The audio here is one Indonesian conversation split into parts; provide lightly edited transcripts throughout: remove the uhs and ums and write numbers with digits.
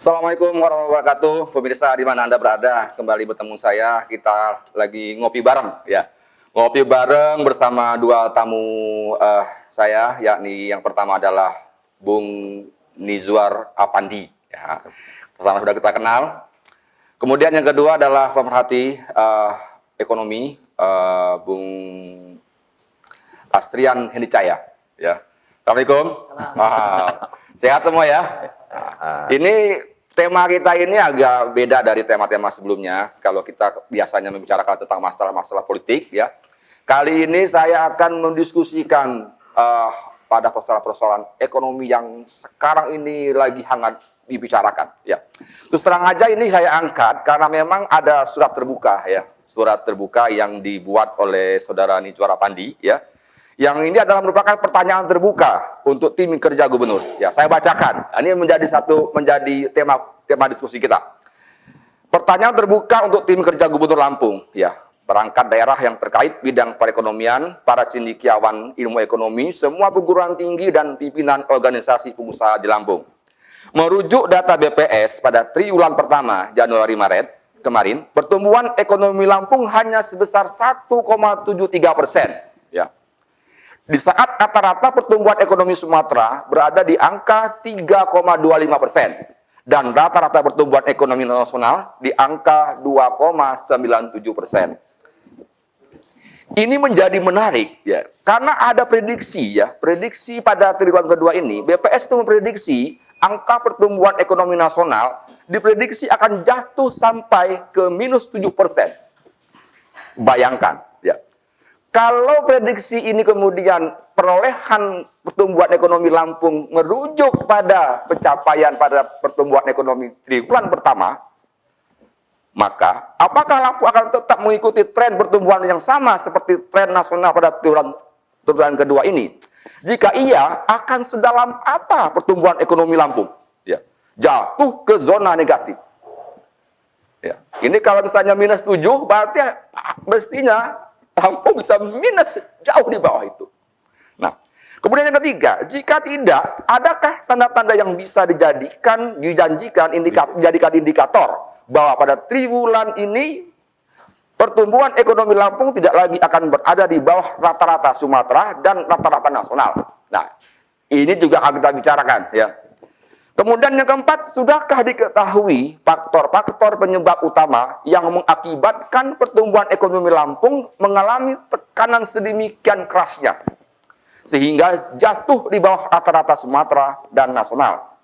Assalamualaikum warahmatullahi wabarakatuh, pemirsa di mana Anda berada, kembali bertemu saya, kita lagi ngopi bareng ya. Ngopi bareng bersama dua tamu saya, yakni yang pertama adalah Bung Nizwar Apandi ya. Sama sudah kita kenal. Kemudian yang kedua adalah pemerhati ekonomi Bung Astrian Hendicaya ya. Assalamualaikum. Sehat semua ya. Ini tema kita ini agak beda dari tema-tema sebelumnya. Kalau kita biasanya membicarakan tentang masalah-masalah politik, ya. Kali ini saya akan mendiskusikan pada persoalan-persoalan ekonomi yang sekarang ini lagi hangat dibicarakan, ya. Terus terang aja ini saya angkat karena memang ada surat terbuka, ya. Surat terbuka yang dibuat oleh saudara Nizwar Apandi, ya. Yang ini adalah merupakan pertanyaan terbuka untuk tim kerja gubernur. Ya, saya bacakan. Ini menjadi tema diskusi kita. Pertanyaan terbuka untuk tim kerja gubernur Lampung. Ya, perangkat daerah yang terkait bidang perekonomian, para cendekiawan ilmu ekonomi, semua perguruan tinggi dan pimpinan organisasi pengusaha di Lampung. Merujuk data BPS pada triwulan pertama Januari-Maret kemarin, pertumbuhan ekonomi Lampung hanya sebesar 1,73%. Ya. Di saat rata-rata pertumbuhan ekonomi Sumatera berada di angka 3,25% dan rata-rata pertumbuhan ekonomi nasional di angka 2,97%. Ini menjadi menarik ya, karena ada prediksi prediksi pada triwulan kedua ini BPS itu memprediksi angka pertumbuhan ekonomi nasional diprediksi akan jatuh sampai ke minus 7%. Bayangkan ya. Kalau prediksi ini kemudian perolehan pertumbuhan ekonomi Lampung merujuk pada pencapaian pada pertumbuhan ekonomi triwulan pertama, maka apakah Lampung akan tetap mengikuti tren pertumbuhan yang sama seperti tren nasional pada triwulan kedua ini? Jika iya, akan sedalam apa pertumbuhan ekonomi Lampung? Ya, jatuh ke zona negatif. Ya, ini kalau misalnya minus 7, berarti mestinya Lampung bisa minus jauh di bawah itu. Nah, kemudian yang ketiga, jika tidak, adakah tanda-tanda yang bisa dijanjikan indikator bahwa pada triwulan ini pertumbuhan ekonomi Lampung tidak lagi akan berada di bawah rata-rata Sumatera dan rata-rata nasional. Nah, ini juga akan kita bicarakan ya. Kemudian yang keempat, sudahkah diketahui faktor-faktor penyebab utama yang mengakibatkan pertumbuhan ekonomi Lampung mengalami tekanan sedemikian kerasnya sehingga jatuh di bawah rata-rata Sumatera dan nasional?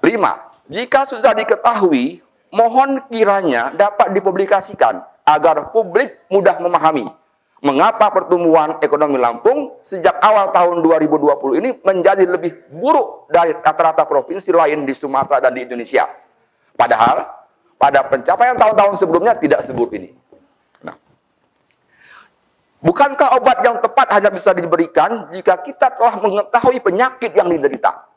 5. Jika sudah diketahui, mohon kiranya dapat dipublikasikan agar publik mudah memahami mengapa pertumbuhan ekonomi Lampung sejak awal tahun 2020 ini menjadi lebih buruk dari rata-rata provinsi lain di Sumatera dan di Indonesia. Padahal, pada pencapaian tahun-tahun sebelumnya tidak seburuk ini. Nah, bukankah obat yang tepat hanya bisa diberikan jika kita telah mengetahui penyakit yang diderita?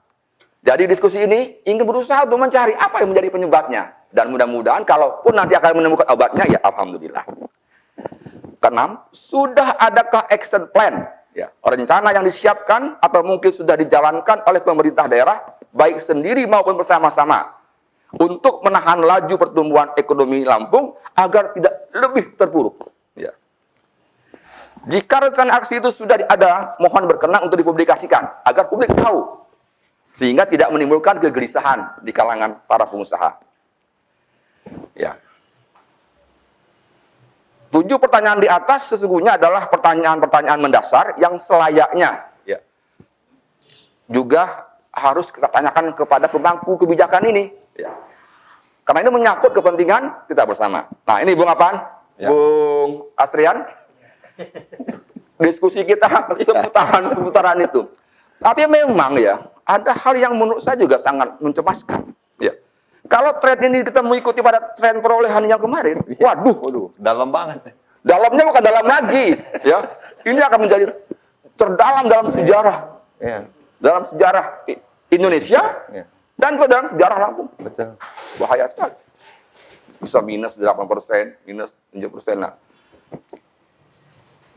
Jadi diskusi ini ingin berusaha untuk mencari apa yang menjadi penyebabnya. Dan mudah-mudahan kalaupun nanti akan menemukan obatnya, ya alhamdulillah. Keenam, sudah adakah action plan, ya, rencana yang disiapkan atau mungkin sudah dijalankan oleh pemerintah daerah, baik sendiri maupun bersama-sama, untuk menahan laju pertumbuhan ekonomi Lampung agar tidak lebih terpuruk? Ya. Jika rencana aksi itu sudah ada, mohon berkenan untuk dipublikasikan, agar publik tahu, sehingga tidak menimbulkan kegelisahan di kalangan para pengusaha. Ya. 7 pertanyaan di atas sesungguhnya adalah pertanyaan-pertanyaan mendasar yang selayaknya ya, juga harus kita tanyakan kepada pemangku kebijakan ini. Ya. Karena ini menyangkut kepentingan kita bersama. Nah ini Bung Apan, ya. Bung Astrian, diskusi kita seputaran itu. Tapi memang ya, ada hal yang menurut saya juga sangat mencemaskan. Ya. Kalau tren ini kita mengikuti pada tren perolehan yang kemarin, waduh, dalam banget. Dalamnya bukan dalam lagi, ya. Ini akan menjadi terdalam dalam sejarah, Ya. Dalam sejarah Indonesia, Ya. Dan juga dalam sejarah Lampung. Betul. Bahaya sekali. Bisa minus 8%, minus 7%. Nah,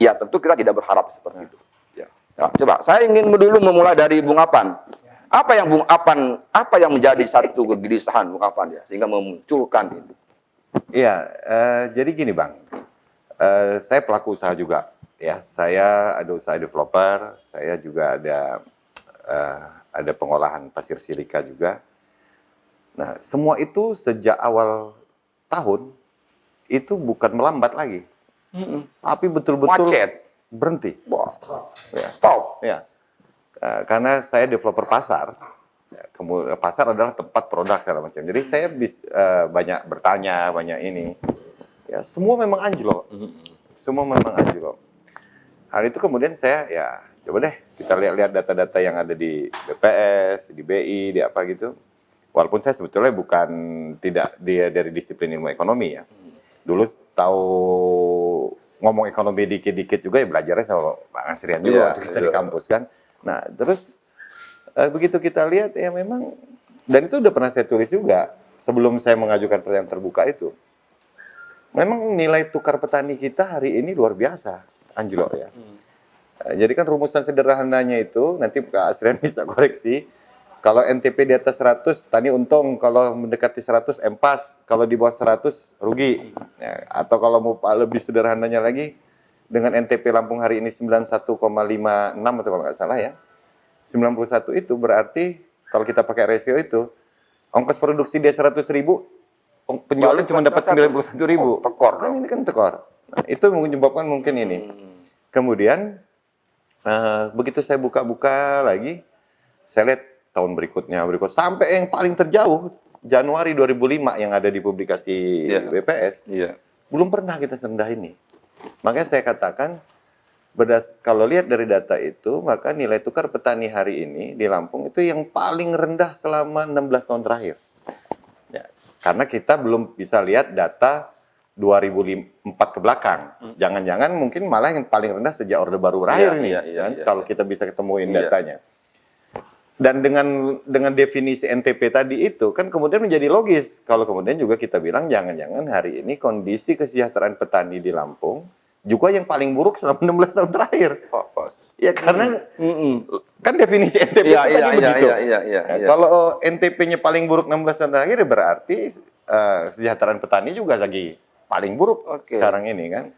ya tentu kita tidak berharap seperti itu. Ya. Nah, coba saya ingin dulu memulai dari Bung Apan. Apa yang menjadi satu kegelisahan Bung Apan ya sehingga memunculkan ini? Iya, jadi gini Bang, saya pelaku usaha juga, ya. Saya ada usaha developer, saya juga ada pengolahan pasir silika juga. Nah, semua itu sejak awal tahun itu bukan melambat lagi, tapi betul-betul Macet. berhenti. Wah, Ya. stop. Ya, karena saya developer pasar. Ya, kemudian pasar adalah tempat produk segala macam. Jadi saya banyak bertanya, banyak ini. Ya, semua memang anjlok. Semua memang anjlok. Hal itu kemudian saya ya coba deh kita lihat-lihat data-data yang ada di BPS, di BI, di apa gitu. Walaupun saya sebetulnya tidak dari disiplin ilmu ekonomi ya. Dulu tahu ngomong ekonomi dikit-dikit juga ya belajarnya sama Pak Asrian juga waktu kita di kampus kan. Nah, terus begitu kita lihat ya memang, dan itu udah pernah saya tulis juga sebelum saya mengajukan pertanyaan terbuka itu. Memang nilai tukar petani kita hari ini luar biasa, anjlok ya. Jadi kan rumusan sederhananya itu, nanti Kak Asrian bisa koreksi, kalau NTP di atas 100, petani untung, kalau mendekati 100, empas, kalau di bawah 100, rugi. Ya, atau kalau mau lebih sederhananya lagi, dengan NTP Lampung hari ini 91,56 atau kalau nggak salah ya, 91 itu berarti kalau kita pakai rasio itu ongkos produksi dia 100.000, penjualnya cuma dapat 91.000. Tekor kan ini kan tekor. Nah, itu menyebabkan mungkin ini. Kemudian begitu saya buka-buka lagi, saya lihat tahun berikutnya sampai yang paling terjauh Januari 2005 yang ada di publikasi BPS. Belum pernah kita serendah ini. Makanya saya katakan kalau lihat dari data itu, maka nilai tukar petani hari ini di Lampung itu yang paling rendah selama 16 tahun terakhir. Ya, karena kita belum bisa lihat data 2004 ke belakang. Jangan-jangan mungkin malah yang paling rendah sejak Orde Baru berakhir kalau kita bisa ketemuin datanya. Dan dengan definisi NTP tadi itu kan kemudian menjadi logis kalau kemudian juga kita bilang jangan-jangan hari ini kondisi kesejahteraan petani di Lampung juga yang paling buruk selama 16 tahun terakhir. Ya karena kan definisi NTP itu tadi begitu. Kalau NTP-nya paling buruk 16 tahun terakhir berarti kesejahteraan petani juga lagi paling buruk sekarang ini kan.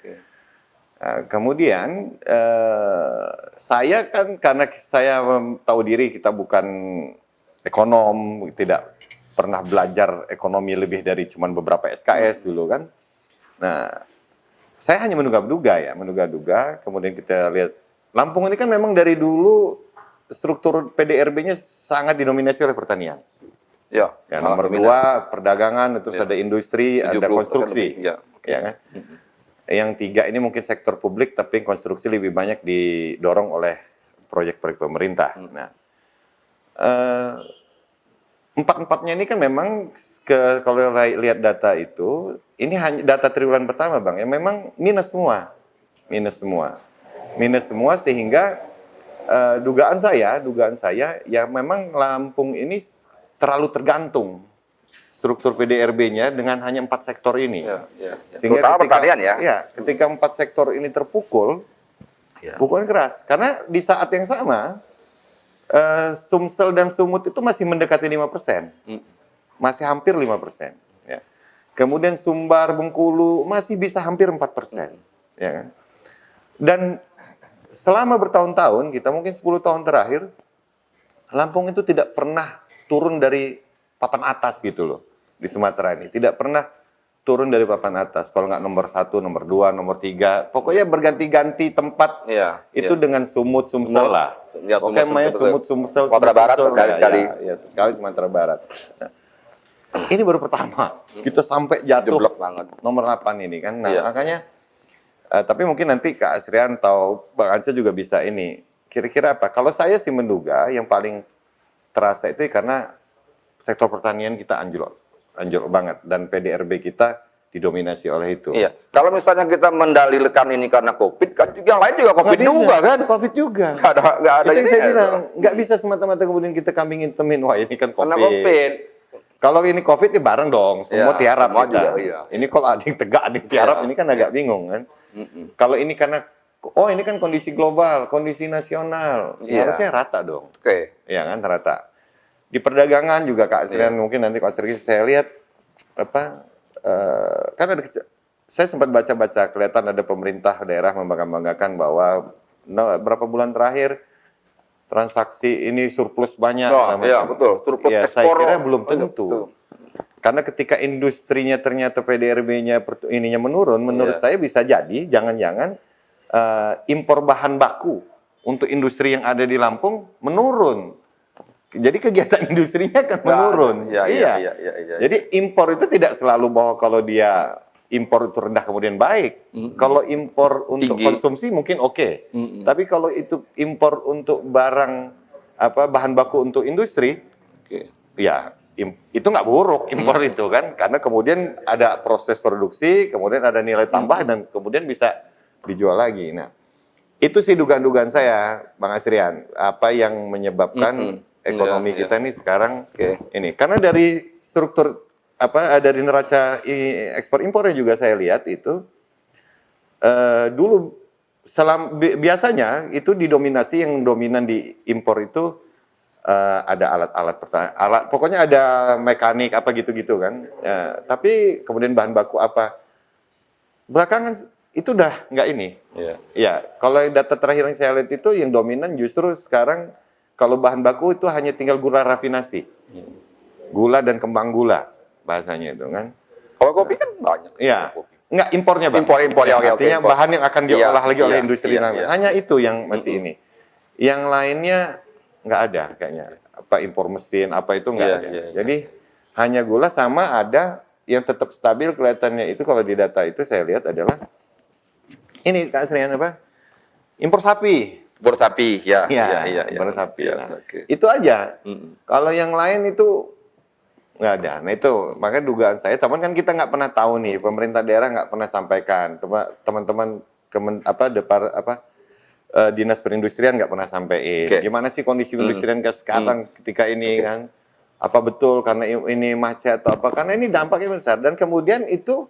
Kemudian saya kan karena saya tahu diri kita bukan ekonom, tidak pernah belajar ekonomi lebih dari cuma beberapa SKS dulu kan. Nah, saya hanya menduga-duga. Kemudian kita lihat Lampung ini kan memang dari dulu struktur PDRB-nya sangat didominasi oleh pertanian. Ya, nomor 2 perdagangan, terus ada industri, ada konstruksi. Ya kan? Yang 3 ini mungkin sektor publik, tapi konstruksi lebih banyak didorong oleh proyek-proyek pemerintah. Nah, empat-empatnya ini kan memang kalau lihat data itu, ini hanya data triwulan pertama Bang, yang memang minus semua sehingga dugaan saya ya memang Lampung ini terlalu tergantung struktur PDRB-nya dengan hanya 4 sektor ini. Sehingga ketika 4 sektor ini terpukul, pukulan keras. Karena di saat yang sama, Sumsel dan Sumut itu masih mendekati 5%. Masih hampir 5%. Ya. Kemudian Sumbar, Bengkulu masih bisa hampir 4%. Ya kan? Dan selama bertahun-tahun, kita mungkin 10 tahun terakhir, Lampung itu tidak pernah turun dari papan atas gitu loh. Di Sumatera ini. Tidak pernah turun dari papan atas. Kalau nggak nomor 1, nomor 2, nomor 3. Pokoknya berganti-ganti tempat itu dengan Sumsel lah. Oke, main Sumsel. Sumatera Barat sekali-sekali. Ya, sekali Sumatera Barat. Nah, ini baru pertama. Kita sampai jatuh nomor 8 ini kan. Nah, makanya, tapi mungkin nanti Kak Asrian atau Bang Anca juga bisa ini. Kira-kira apa? Kalau saya sih menduga yang paling terasa itu karena sektor pertanian kita anjlok banget dan PDRB kita didominasi oleh itu. Iya. Kalau misalnya kita mendalilkan ini karena COVID, kan yang lain juga COVID juga kan? COVID juga. Nggak ada itu yang saya bilang, nggak bisa semata-mata kemudian kita kambing hitamin, wah ini kan COVID. Karena COVID. Kalau ini COVID ya bareng dong, semua tiarap semua kita. Juga, Ini kalau ada yang tegak, ada yang tiarap, ini kan agak bingung kan. Kalau ini karena, ini kan kondisi global, kondisi nasional, harusnya rata dong. Ya kan, rata. Di perdagangan juga Kak Asrian, mungkin nanti Kak Asrian saya lihat apa kan ada saya sempat baca-baca kelihatan ada pemerintah daerah membangga-banggakan bahwa berapa bulan terakhir transaksi ini surplus banyak. Iya, betul. Surplus Ya, ekspor. saya kira belum Betul. tentu. Karena ketika industrinya ternyata PDRB-nya ininya menurun, menurut saya bisa jadi jangan-jangan impor bahan baku untuk industri yang ada di Lampung menurun. Jadi kegiatan industrinya akan menurun. Iya. Jadi impor itu tidak selalu bahwa kalau dia impor itu rendah kemudian baik. Kalau impor untuk Tinggi. konsumsi mungkin oke. Tapi kalau itu impor untuk barang bahan baku untuk industri, ya itu nggak buruk impor itu kan, karena kemudian ada proses produksi, kemudian ada nilai tambah dan kemudian bisa dijual lagi. Nah, itu sih dugaan-dugaan saya, Bang Asrian, apa yang menyebabkan ekonomi kita ini sekarang ini. Karena dari struktur dari neraca ekspor impornya juga saya lihat itu dulu biasanya itu didominasi, yang dominan di impor itu ada alat pokoknya ada mekanik apa gitu-gitu kan. Tapi kemudian bahan baku apa belakangan itu udah nggak ini. Ya, kalau data terakhir yang saya lihat itu yang dominan justru sekarang kalau bahan baku itu hanya tinggal gula rafinasi, gula dan kembang gula bahasanya itu kan. Kalau kopi kan banyak. Iya. Nggak, impornya Bang. Impor ya, artinya impor. bahan yang akan diolah lagi oleh industri. Iya. Hanya itu yang masih ini. Yang lainnya nggak ada kayaknya. Apa impor mesin, apa itu nggak ada. Jadi hanya gula, sama ada yang tetap stabil kelihatannya itu kalau di data itu saya lihat adalah ini Kak Asrian apa? Impor sapi. Impor sapi, iya. Impor sapi. Nah, itu aja. Kalau yang lain itu nggak ada. Nah itu makanya dugaan saya, teman kan kita nggak pernah tahu nih, pemerintah daerah nggak pernah sampaikan, teman-teman dinas perindustrian nggak pernah sampaikan. Gimana sih kondisi perindustrian sekarang ketika ini kan? Apa betul karena ini macet atau apa? Karena ini dampaknya besar dan kemudian itu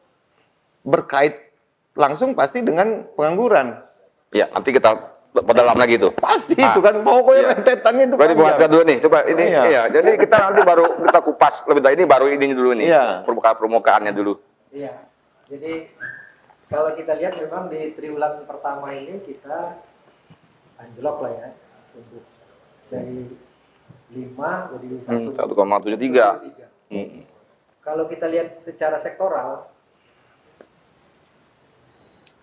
berkait langsung pasti dengan pengangguran. Ya, nanti kita perdalam lagi itu. Pasti itu kan, pokoknya rentetannya itu. Berarti bahasa dulu nih, coba ini. Jadi kita nanti baru kita kupas lebih dalam, ini baru ini dulu nih. Permukaannya dulu. Iya. Jadi kalau kita lihat memang di triwulan pertama ini kita anjlok lah ya, untuk dari 5 jadi 1,73. Kalau kita lihat secara sektoral,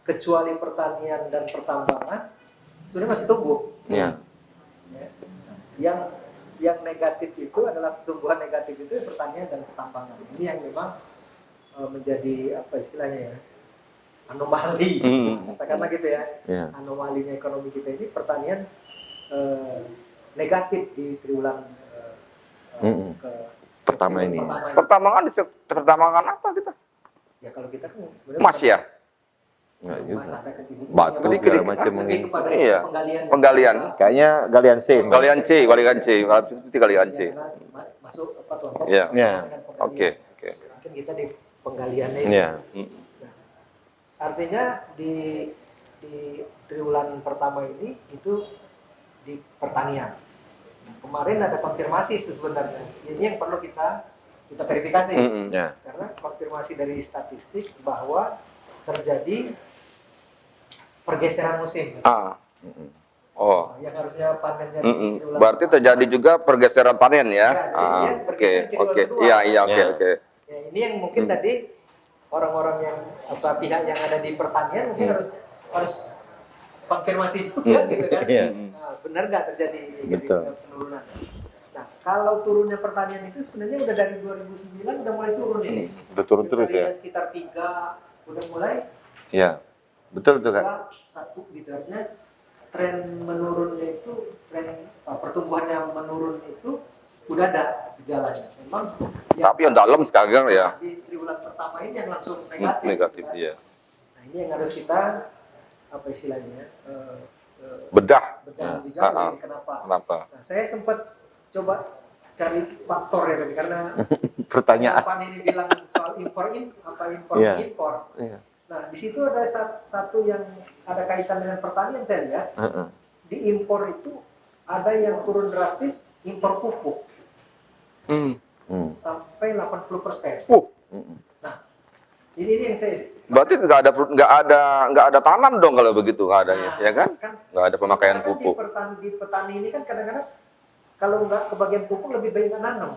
kecuali pertanian dan pertambangan, sebenarnya masih tumbuh. Iya. Yang negatif itu adalah pertumbuhan negatif itu pertanian dan pertambangan. Ini yang memang menjadi apa istilahnya ya, anomali. Katakanlah gitu ya. Anomalinya ekonomi kita ini pertanian negatif di triwulan pertama ini. Pertambangan apa kita? Ya kalau kita kan sebenarnya Mas ya. Nggak juga. Ada kecil-kecil. Batu segala macam Lebih kepada Iya. penggalian. Kayaknya galian C. Galian C. Galian C. Masuk apa kelompok? Iya. Oke. Mungkin kita di penggaliannya itu. Iya. Nah, artinya di triwulan pertama ini itu di pertanian. Nah, kemarin ada konfirmasi sebenarnya. Ini yang perlu kita verifikasi. Karena konfirmasi dari statistik bahwa terjadi pergeseran musim. Yang harusnya panennya di triwulan berarti pertama. terjadi juga pergeseran panen ya. Oke. Iya. Ya, ini yang mungkin tadi orang-orang yang pihak yang ada di pertanian mungkin harus konfirmasi juga gitu kan. Nah, benar nggak terjadi penurunan? Nah, kalau turunnya pertanian itu sebenarnya udah dari 2009 udah mulai turun ini. Udah turun terus ya. Sekitar 3 udah mulai. Iya. Betul Kak. 1 gitu, artinya tren menurunnya itu, tren pertumbuhannya menurun itu udah ada gejalanya. Memang tapi yang dalam sekarang ya. Di triwulan pertama ini yang langsung negatif. Kan? Iya. Nah, ini yang harus kita apa istilahnya? Bedah lebih jauh ini kenapa? Nah, saya sempat coba cari faktor ya tadi karena pertanyaan. Pan ini bilang soal impor. Nah, di situ ada satu yang ada kaitan dengan pertanian saya lihat. Di impor itu ada yang turun drastis, impor pupuk. sampai 80%. Nah, ini yang saya Berarti nggak ada tanam dong kalau begitu adanya, ya kan? Nggak ada pemakaian sementara kan pupuk. di petani ini kan kadang-kadang kalau nggak kebagian pupuk lebih baik nggak nanam.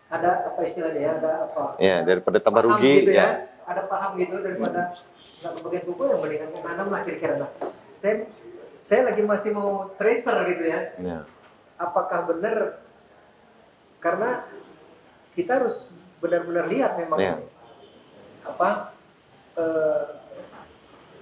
Ada apa istilahnya ya? Ada apa? Ya, daripada tambah Paham rugi, gitu ya. Ada paham gitu daripada nggak kebagian pupuk yang mendingan nanam lah kira-kira. Nah, saya lagi masih mau tracer gitu ya. Ya. Apakah benar? Karena kita harus benar-benar lihat memang Ya. apa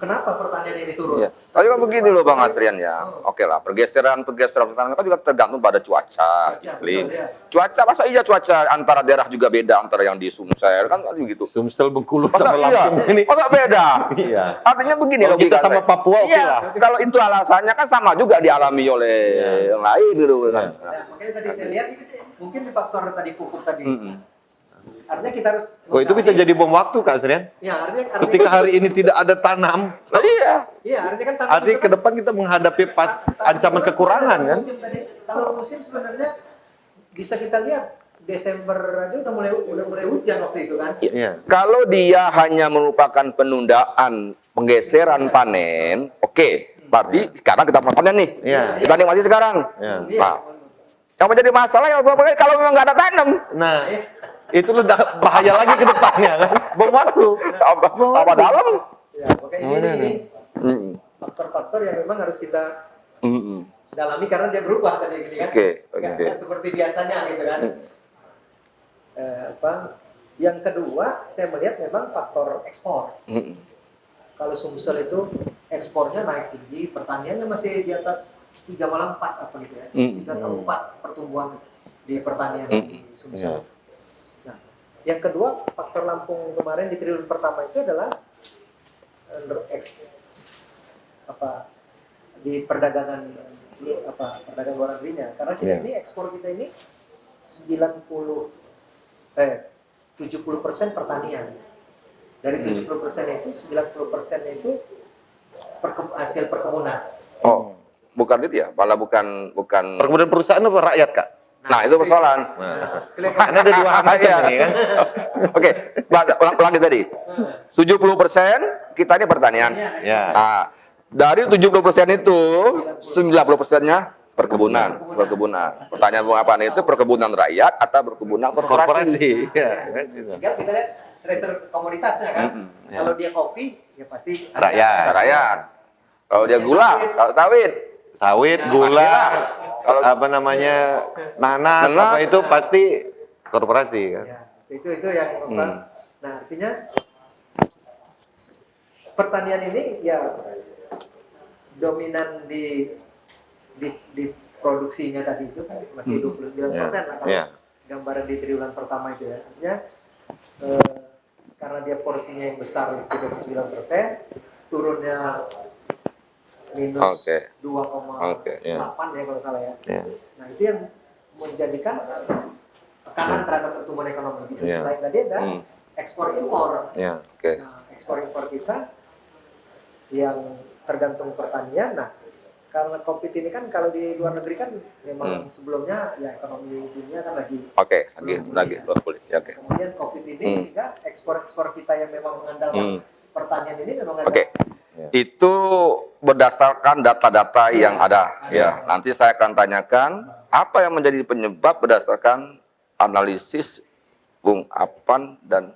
kenapa pertanian ini turun. Iya. Tapi kan begini loh Bang Asrian ya. Oke lah, pergeseran pertanian kan juga tergantung pada cuaca, iklim. betul, ya. Cuaca masa iya cuaca antara daerah juga beda antara yang di Sumsel kan begitu. Sumsel, Bengkulu, Masa sama iya? Lampung ini. Masa beda? Iya. Artinya begini Kalau kita logika sama saya. Papua, oke Iya, lah. kalau itu alasannya kan sama juga dialami oleh yang lain gitu kan. Nah, makanya tadi saya lihat mungkin faktor tadi pupuk tadi. Artinya kita harus Oh, itu bisa jadi bom waktu, Kak Srian. Ya, artinya Ketika hari ini tidak ada tanam, Iya. Iya, artinya kan tanam artinya itu ke depan kita menghadapi ancaman kekurangan kan? Kalau musim sebenarnya bisa kita lihat Desember aja udah mulai hujan waktu itu kan. Iya. Kalau dia hanya merupakan penundaan penggeseran panen, oke. Berarti sekarang kita panen nih. Iya. Kita nikmati sekarang. Iya. Nah, yang menjadi masalah ya kalau memang nggak ada tanam. Nah, itu udah bahaya lagi ke depannya kan? Bom waktu. Apa dalam? Ya, makanya ini faktor-faktor yang memang harus kita dalami karena dia berubah tadi gini kan. Oke. Nggak seperti biasanya gitu kan. Yang kedua, saya melihat memang faktor ekspor. Kalau Sumsel itu ekspornya naik tinggi, pertaniannya masih di atas 3,4 apa gitu ya. 3,4 pertumbuhan di pertanian di Sumsel. Nah, yang kedua, faktor Lampung kemarin di triwulan pertama itu adalah di perdagangan perdagangan luar negerinya. Karena kita ini ekspor kita ini 70% pertanian. Dari 70% itu 90% itu hasil perkebunan. Oh, bukan itu ya? Malah bukan. Perkebunan perusahaan apa rakyat, Kak? Nah, itu persoalan. Karena ada dua macam ini kan. Oke, ulang tadi. 70% kita ini pertanian. Ya. Nah, dari 70% itu 90%-nya perkebunan. Pertanyaan Bung Apan itu perkebunan rakyat atau perkebunan korporasi? Ya, kan gitu. Tinggal kita lihat tracer komoditasnya kan. Kalau dia kopi, ya pasti Rakyat. Kalau dia gula, kalau sawit, gula, Kalau apa namanya, nanas, apa itu pasti korporasi kan. Ya, itu yang Nah, artinya pertanian ini ya dominan di produksinya tadi itu kan masih 29% lah kalau gambaran di triwulan pertama itu ya. Artinya karena dia porsinya yang besar itu 29%, turunnya minus 2,8 ya kalau salah ya. Nah, itu yang menjadikan tekanan terhadap pertumbuhan ekonomi. Di sisi lain tadi ada ekspor impor. Nah, ekspor impor kita yang tergantung pertanian. Nah, karena COVID ini kan kalau di luar negeri kan memang sebelumnya ya ekonomi dunia kan lagi pulih. Kemudian COVID ini sehingga ekspor kita yang memang mengandalkan pertanian ini memang ada. Itu berdasarkan data-data yang ada. Ya, nanti saya akan tanyakan apa yang menjadi penyebab berdasarkan analisis Bung Apan dan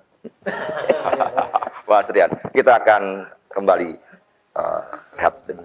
Pak Asrian. Kita akan kembali lihat sejenak.